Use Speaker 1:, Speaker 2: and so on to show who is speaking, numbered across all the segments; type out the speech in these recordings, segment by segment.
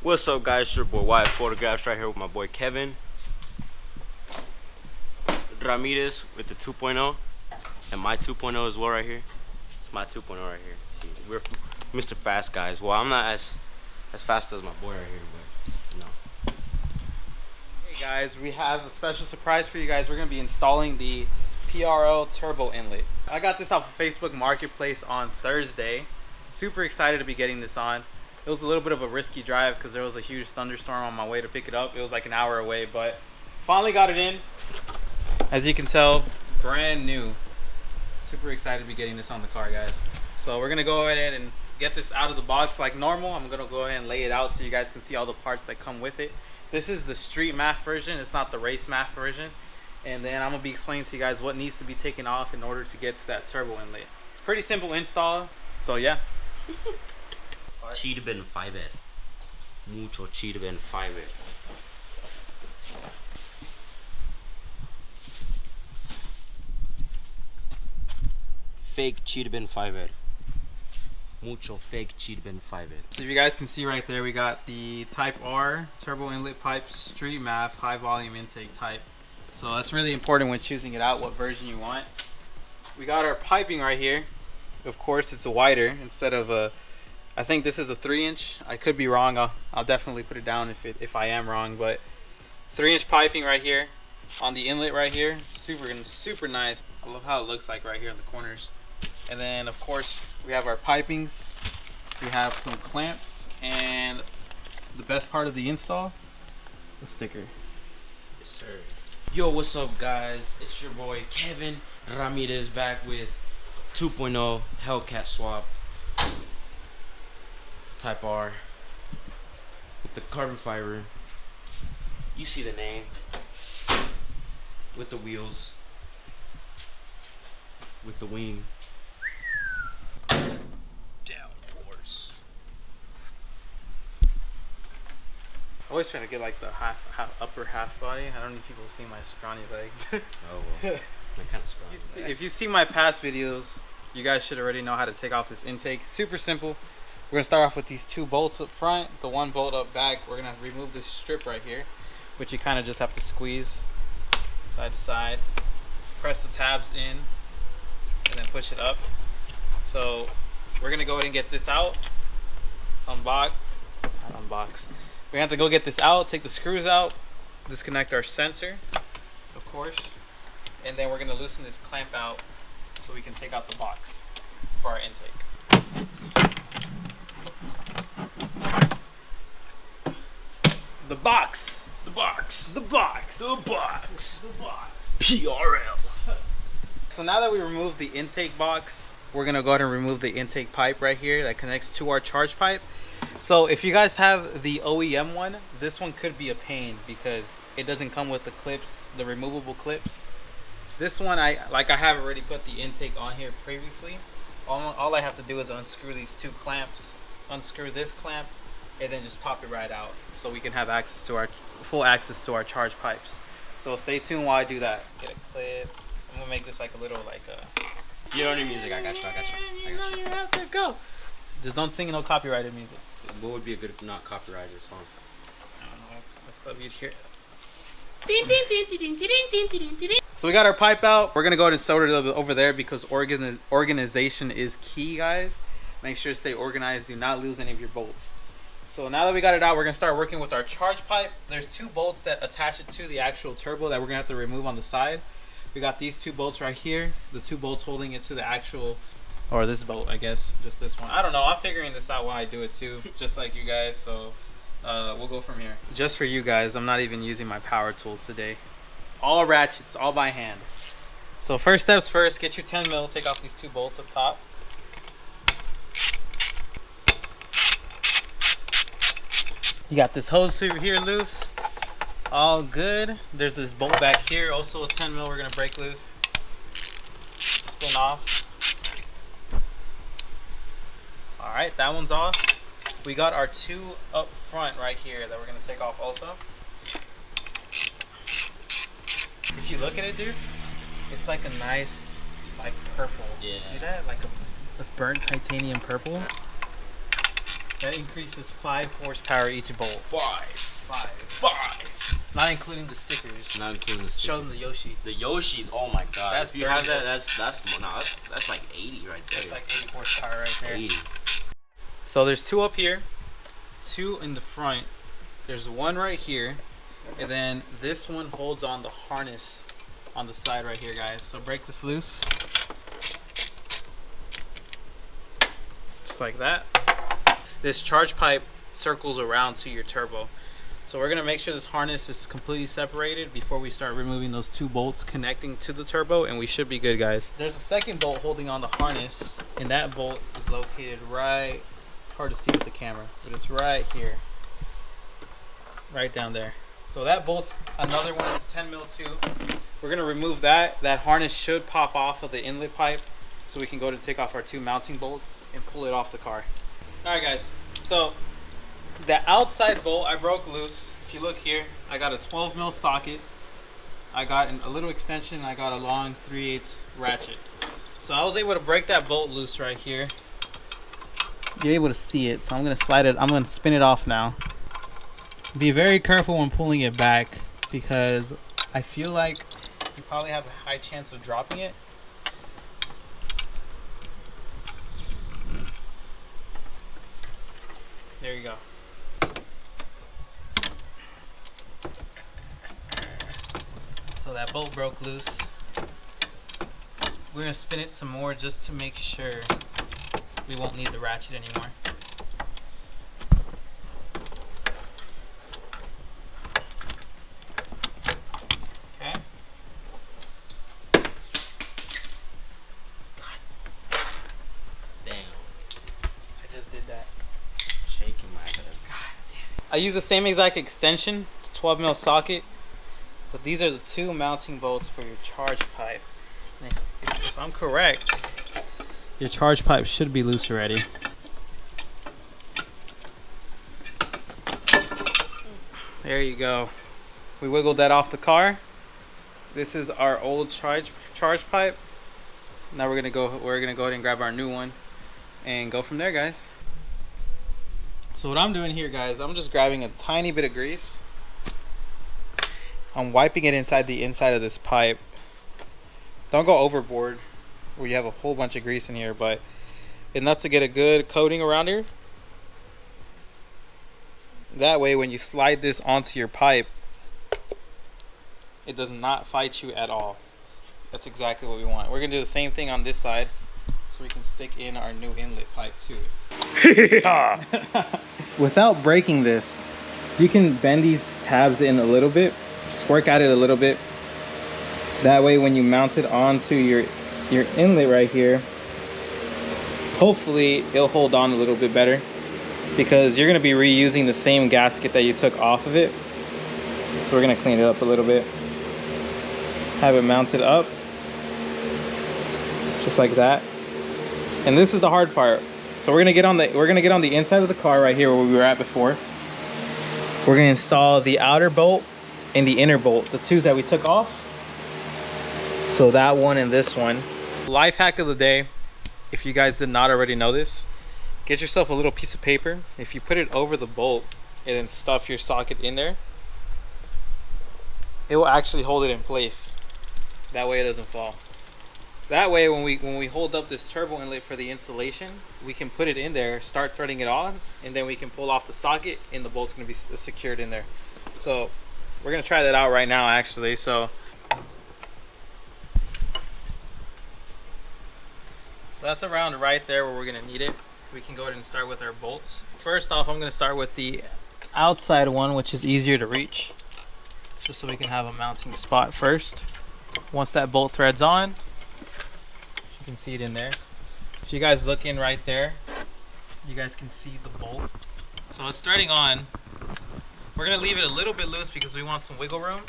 Speaker 1: What's up, guys? It's your boy Wyatt Photographs right here with my boy Kevin Ramirez with the 2.0 and my 2.0 as well right here. It's my 2.0 right here. See, we're Mr. Fast guys. Well, I'm not as fast as my boy right here, but no.
Speaker 2: Hey guys, we have a special surprise for you guys. We're going to be installing the PRL Turbo Inlet. I got this off of Facebook Marketplace on Thursday. Super excited to be getting this on. It was a little bit of a risky drive because there was a huge thunderstorm on my way to pick it up. It was like an hour away, but finally got it in. As you can tell, brand new. Super excited to be getting this on the car, guys. So we're going to go ahead and get this out of the box like normal. I'm going to go ahead and lay it out so you guys can see all the parts that come with it. This is the street math version. It's not the race math version. And then I'm going to be explaining to you guys what needs to be taken off in order to get to that turbo inlet. It's pretty simple install. So yeah.
Speaker 1: Cheetah bin fiber. Mucho cheetah bin fiber. Fake cheetah bin fiber. Mucho fake cheetah bin fiber.
Speaker 2: So if you guys can see right there, we got the Type R turbo inlet pipe, street math, high volume intake type. So that's really important when choosing it out, what version you want. We got our piping right here. Of course, it's a wider instead of a, I think this is a 3-inch. I could be wrong. I'll definitely put it down if I am wrong, but 3-inch piping right here on the inlet right here. Super nice. I love how it looks like right here in the corners. And then of course we have our pipings. We have some clamps, and the best part of the install, the sticker.
Speaker 1: Yes, sir. Yo, what's up, guys? It's your boy Kevin Ramirez back with 2.0 Hellcat swapped Type R with the carbon fiber. You see the name with the wheels, with the wing, downforce.
Speaker 2: I always try to get like the upper half body. I don't need people to see my scrawny legs.
Speaker 1: Oh well, they're kind of scrawny.
Speaker 2: If you see my past videos, you guys should already know how to take off this intake. Super simple. We're gonna start off with these 2 bolts up front, the 1 bolt up back. We're gonna remove this strip right here, which you kind of just have to squeeze side to side, press the tabs in, and then push it up. So we're gonna go ahead and get this out. Unbox. We have to go get this out, take the screws out, disconnect our sensor, of course, and then we're gonna loosen this clamp out so we can take out the box for our intake. The box.
Speaker 1: PRL.
Speaker 2: So now that we removed the intake box, we're gonna go ahead and remove the intake pipe right here that connects to our charge pipe. So if you guys have the OEM one, this one could be a pain because it doesn't come with the clips, the removable clips. This one, I have already put the intake on here previously. All I have to do is unscrew these 2 clamps, unscrew this clamp, and then just pop it right out so we can have access to our full access to our charge pipes. So stay tuned while I do that. Get a clip. I'm gonna make this like a little like a.
Speaker 1: You don't need music. I got you.
Speaker 2: You have to go. Just don't sing no copyrighted music.
Speaker 1: What would be a good not copyrighted song?
Speaker 2: I don't know what club you'd hear. So we got our pipe out. We're gonna go ahead and solder it over there because organization is key, guys. Make sure to stay organized. Do not lose any of your bolts. So now that we got it out, we're gonna start working with our charge pipe. There's 2 bolts that attach it to the actual turbo that we're gonna have to remove on the side. We got these 2 bolts right here. The 2 bolts holding it to the actual, or this bolt, I guess, just this one. I don't know. I'm figuring this out while I do it too, just like you guys. So we'll go from here. Just for you guys, I'm not even using my power tools today. All ratchets, all by hand. So first steps first, get your 10 mil, take off these 2 bolts up top. You got this hose here loose. All good. There's this bolt back here, also a 10 mil we're gonna break loose. Spin off. All right, that one's off. We got our 2 up front right here that we're gonna take off also. If you look at it, dude, it's like a nice, like purple.
Speaker 1: Yeah.
Speaker 2: See that? Like a burnt titanium purple. That increases 5 horsepower each bolt. 5. Not including the stickers.
Speaker 1: Not including the stickers.
Speaker 2: Show them the Yoshi.
Speaker 1: The Yoshi, oh my god.
Speaker 2: That's
Speaker 1: if you have that, that's like 80 right there.
Speaker 2: That's like 80 horsepower right there.
Speaker 1: 80.
Speaker 2: So there's 2 up here, 2 in the front. There's 1 right here, and then this one holds on the harness on the side right here, guys. So break this loose. Just like that. This charge pipe circles around to your turbo. So we're gonna make sure this harness is completely separated before we start removing those 2 bolts connecting to the turbo, and we should be good, guys. There's a second bolt holding on the harness, and that bolt is located right, it's hard to see with the camera, but it's right here. Right down there. So that bolt's another one, it's a 10 mil too. We're gonna remove that. That harness should pop off of the inlet pipe, so we can go to take off our 2 mounting bolts and pull it off the car. Alright guys, so the outside bolt I broke loose. If you look here, I got a 12 mil socket. I got a little extension, and I got a long 3/8 ratchet. So I was able to break that bolt loose right here. You're able to see it, so I'm gonna slide it, I'm gonna spin it off now. Be very careful when pulling it back, because I feel like you probably have a high chance of dropping it. There you go. So that bolt broke loose. We're gonna spin it some more just to make sure we won't need the ratchet anymore. Okay.
Speaker 1: Damn.
Speaker 2: I just did that.
Speaker 1: Shaking my head.
Speaker 2: I use the same exact extension, 12 mil socket, but these are the 2 mounting bolts for your charge pipe. And if I'm correct, your charge pipe should be loose already. There you go. We wiggled that off the car. This is our old charge pipe. Now we're gonna go ahead and grab our new one and go from there, guys. So what I'm doing here, guys, I'm just grabbing a tiny bit of grease. I'm wiping it inside of this pipe. Don't go overboard where you have a whole bunch of grease in here, but enough to get a good coating around here. That way when you slide this onto your pipe, it does not fight you at all. That's exactly what we want. We're gonna do the same thing on this side, so we can stick in our new inlet pipe to it. Without breaking this, you can bend these tabs in a little bit. Just work at it a little bit. That way when you mount it onto your inlet right here, hopefully it'll hold on a little bit better, because you're going to be reusing the same gasket that you took off of it. So we're going to clean it up a little bit. Have it mounted up just like that. And this is the hard part. So we're gonna get on the inside of the car right here where we were at before. We're gonna install the outer bolt and the inner bolt, the 2s that we took off. So that one and this one. Life hack of the day, if you guys did not already know this, get yourself a little piece of paper. If you put it over the bolt and then stuff your socket in there, it will actually hold it in place. That way it doesn't fall. That way when we hold up this turbo inlet for the installation, we can put it in there, start threading it on, and then we can pull off the socket and the bolt's gonna be secured in there. So we're gonna try that out right now actually. So that's around right there where we're gonna need it. We can go ahead and start with our bolts. First off, I'm gonna start with the outside one, which is easier to reach, just so we can have a mounting spot first. Once that bolt threads on, you can see it in there. If you guys look in right there, you guys can see the bolt. So it's threading on. We're gonna leave it a little bit loose because we want some wiggle room.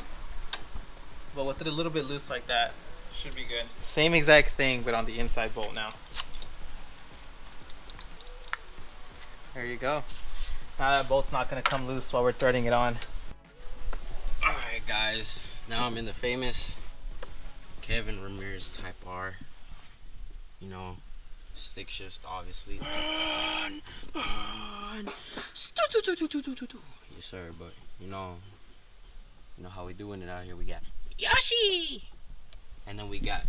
Speaker 2: But with it a little bit loose like that, should be good. Same exact thing, but on the inside bolt now. There you go. Now that bolt's not gonna come loose while we're threading it on.
Speaker 1: Alright guys, now I'm in the famous Kevin Ramirez Type R. You know, Stick shift, obviously. Yes, sir. But you know how we doing it out here. We got Yoshi, and then we got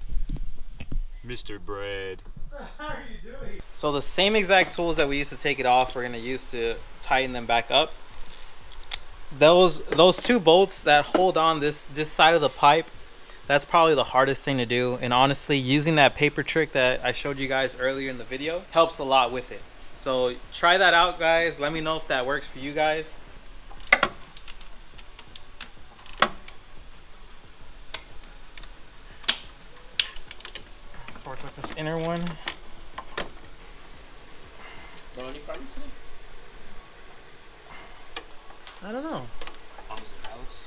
Speaker 1: Mr. Bread.
Speaker 2: How are you doing? So the same exact tools that we used to take it off, we're gonna use to tighten them back up. Those two bolts that hold on this side of the pipe, that's probably the hardest thing to do. And honestly, using that paper trick that I showed you guys earlier in the video helps a lot with it. So try that out, guys. Let me know if that works for you guys. Let's work with this inner one.
Speaker 1: No any problems today?
Speaker 2: I don't know.
Speaker 1: Problems in the house?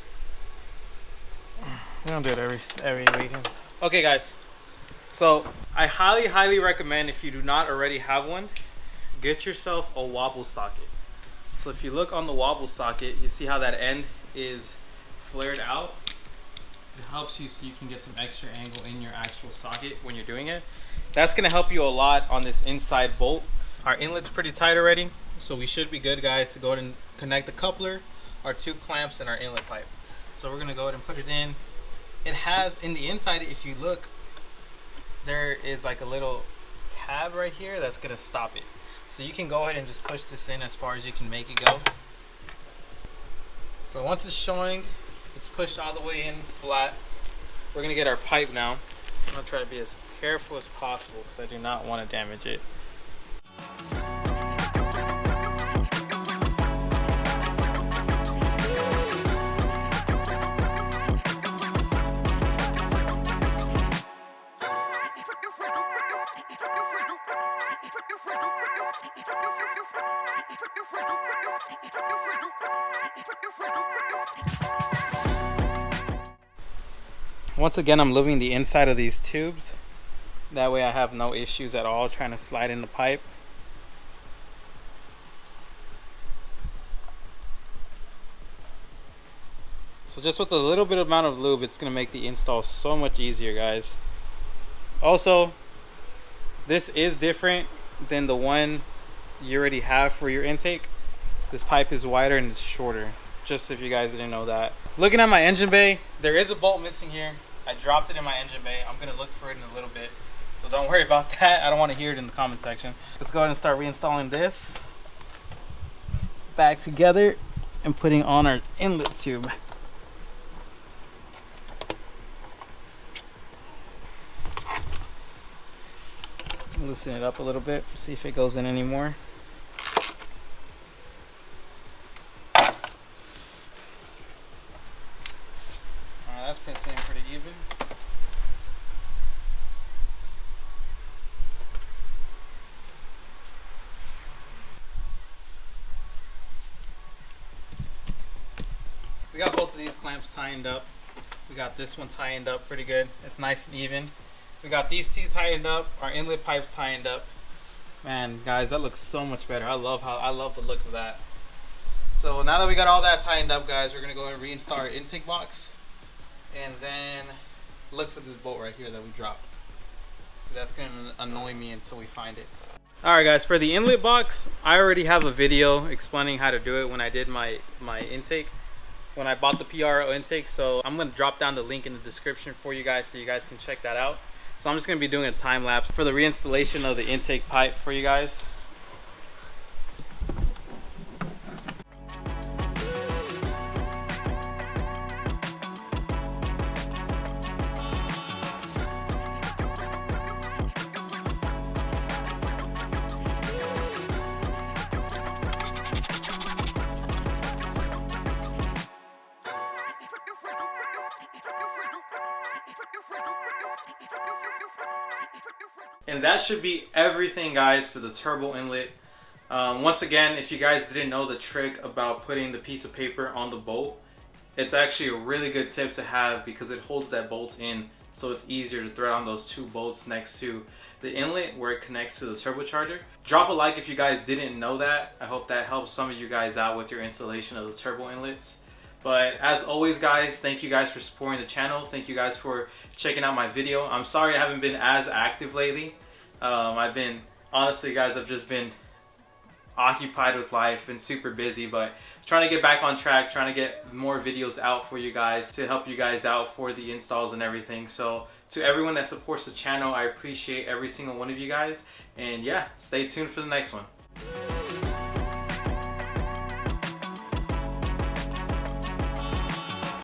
Speaker 2: We don't do it every weekend. Okay, guys. So I highly recommend, if you do not already have one, get yourself a wobble socket. So if you look on the wobble socket, you see how that end is flared out. It helps you so you can get some extra angle in your actual socket when you're doing it. That's gonna help you a lot on this inside bolt. Our inlet's pretty tight already, so we should be good, guys, to go ahead and connect the coupler, our two clamps, and our inlet pipe. So we're gonna go ahead and put it in. It has, in the inside, if you look, there is like a little tab right here that's gonna stop it. So you can go ahead and just push this in as far as you can make it go. So once it's showing, it's pushed all the way in flat. We're gonna get our pipe now. I'm gonna try to be as careful as possible because I do not want to damage it. Once again, I'm moving the inside of these tubes. That way I have no issues at all trying to slide in the pipe. So just with a little bit amount of lube, it's gonna make the install so much easier, guys. Also, this is different than the one you already have for your intake. This pipe is wider and it's shorter, just if you guys didn't know that. Looking at my engine bay, there is a bolt missing here. I dropped it in my engine bay. I'm gonna look for it in a little bit, so don't worry about that. I don't want to hear it in the comment section. Let's go ahead and start reinstalling this back together and putting on our inlet tube. Loosen it up a little bit, see if it goes in anymore. That's sitting pretty even. We got both of these clamps tightened up. We got this one tightened up pretty good. It's nice and even. We got these two tightened up. Our inlet pipes tightened up. Man, guys, that looks so much better. I love the look of that. So now that we got all that tightened up, guys, we're gonna go and reinstall our intake box. And then look for this bolt right here that we dropped. That's gonna annoy me until we find it. Alright, guys, for the inlet box, I already have a video explaining how to do it when I did my intake, when I bought the PRL intake. So I'm gonna drop down the link in the description for you guys so you guys can check that out. So I'm just gonna be doing a time lapse for the reinstallation of the intake pipe for you guys. And that should be everything, guys, for the turbo inlet. Once again, if you guys didn't know the trick about putting the piece of paper on the bolt, it's actually a really good tip to have because it holds that bolt in, so it's easier to thread on those two bolts next to the inlet where it connects to the turbocharger. Drop a like if you guys didn't know that. I hope that helps some of you guys out with your installation of the turbo inlets. But as always, guys, thank you guys for supporting the channel. Thank you guys for checking out my video. I'm sorry I haven't been as active lately. I've been Honestly, guys, I've just been occupied with life, been super busy, but trying to get back on track, trying to get more videos out for you guys to help you guys out for the installs and everything. So to everyone that supports the channel, I appreciate every single one of you guys, and yeah, stay tuned for the next one.